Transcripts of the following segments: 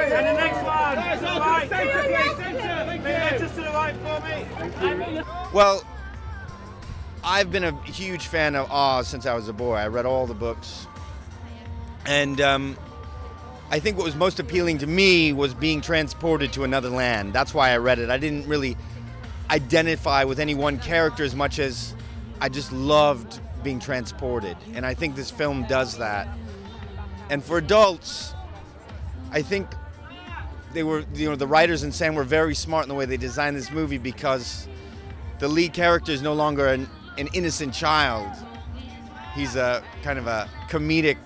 And the next one. Right. Just to the right for me. Well, I've been a huge fan of Oz since I was a boy. I read all the books. And I think what was most appealing to me was being transported to another land. That's why I read it. I didn't really identify with any one character as much as I just loved being transported. And I think this film does that. And for adults, I think they were, the writers and Sam were very smart in the way they designed this movie, because the lead character is no longer an innocent child. He's a kind of a comedic,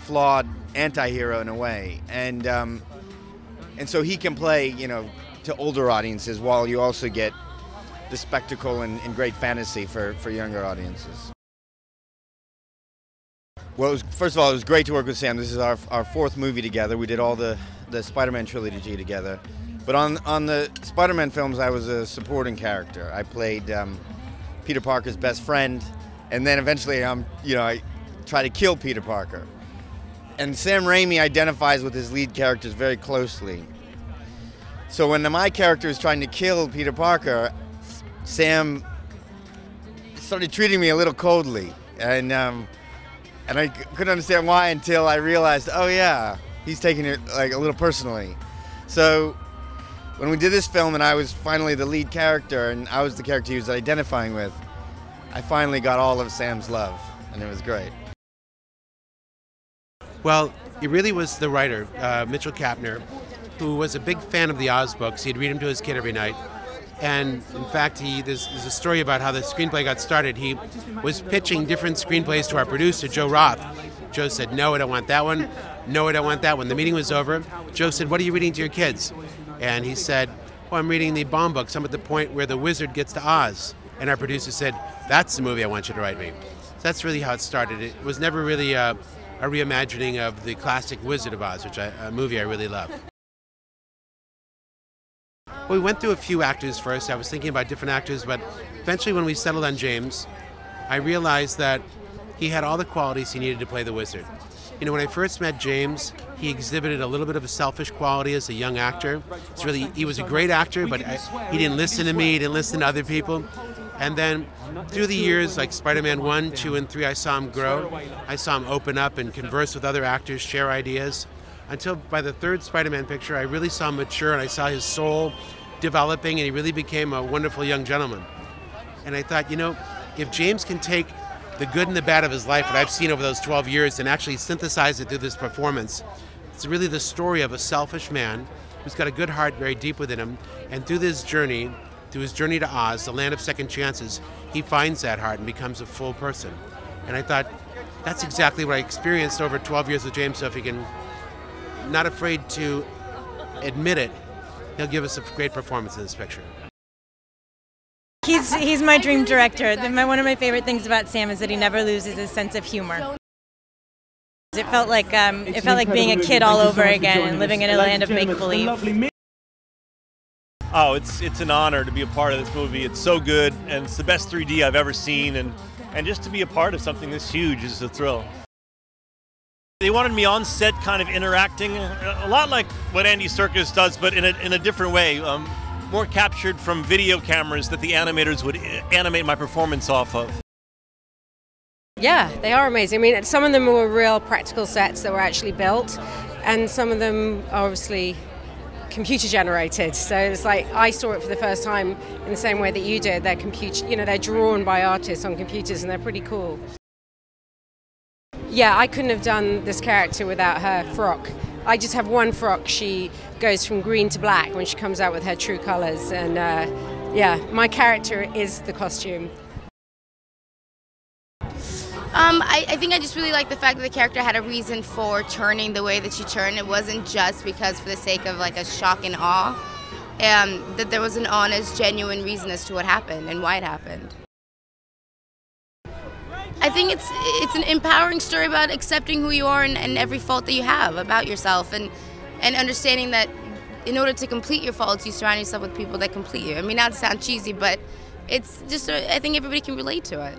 flawed anti-hero in a way, and so he can play, to older audiences, while you also get the spectacle and great fantasy for younger audiences. Well, first of all, it was great to work with Sam. This is our fourth movie together. We did all the Spider-Man trilogy together. But on the Spider-Man films, I was a supporting character. I played Peter Parker's best friend, and then eventually I try to kill Peter Parker. And Sam Raimi identifies with his lead characters very closely. So when my character is trying to kill Peter Parker, Sam started treating me a little coldly, and I couldn't understand why until I realized, oh yeah, he's taking it like a little personally. So when we did this film and I was finally the lead character and I was the character he was identifying with, I finally got all of Sam's love, and it was great. Well, it really was the writer, Mitchell Kapner, who was a big fan of the Oz books. He'd read them to his kid every night. And in fact, there's a story about how the screenplay got started. He was pitching different screenplays to our producer, Joe Roth. Joe said, no, I don't want that one. No, I don't want that one. The meeting was over. Joe said, what are you reading to your kids? And he said, well, I'm reading the Baum books. I'm at the point where the wizard gets to Oz. And our producer said, that's the movie I want you to write me. So that's really how it started. It was never really a reimagining of the classic Wizard of Oz, a movie I really love. Well, we went through a few actors first. I was thinking about different actors, but eventually when we settled on James, I realized that he had all the qualities he needed to play the wizard. When I first met James, he exhibited a little bit of a selfish quality as a young actor. He was a great actor, but he didn't listen to me, he didn't listen to other people. And then through the years, like Spider-Man 1, 2, and 3, I saw him grow. I saw him open up and converse with other actors, share ideas. Until by the third Spider-Man picture, I really saw him mature, and I saw his soul developing, and he really became a wonderful young gentleman. And I thought, if James can take the good and the bad of his life that I've seen over those 12 years and actually synthesize it through this performance, it's really the story of a selfish man who's got a good heart very deep within him, and through his journey to Oz, the land of second chances, he finds that heart and becomes a full person. And I thought, that's exactly what I experienced over 12 years with James, so if he can, not afraid to admit it, he'll give us a great performance in this picture. He's my dream director. One of my favorite things about Sam is that he never loses his sense of humor. It felt like being a kid all over again and living in a land of make-believe. Oh, it's an honor to be a part of this movie. It's so good, and it's the best 3D I've ever seen, and just to be a part of something this huge is a thrill. They wanted me on set kind of interacting, a lot like what Andy Serkis does, but in a different way, more captured from video cameras that the animators would animate my performance off of. Yeah, they are amazing. I mean, some of them were real practical sets that were actually built, and some of them are obviously computer generated. So it's like I saw it for the first time in the same way that you did. They're they're drawn by artists on computers, and they're pretty cool. Yeah, I couldn't have done this character without her frock. I just have one frock. She goes from green to black when she comes out with her true colors, and yeah, my character is the costume. I think I just really like the fact that the character had a reason for turning the way that she turned. It wasn't just because for the sake of like a shock and awe, that there was an honest, genuine reason as to what happened and why it happened. I think it's an empowering story about accepting who you are and every fault that you have about yourself, and understanding that in order to complete your faults, you surround yourself with people that complete you. I mean, not to sound cheesy, but it's just, I think everybody can relate to it.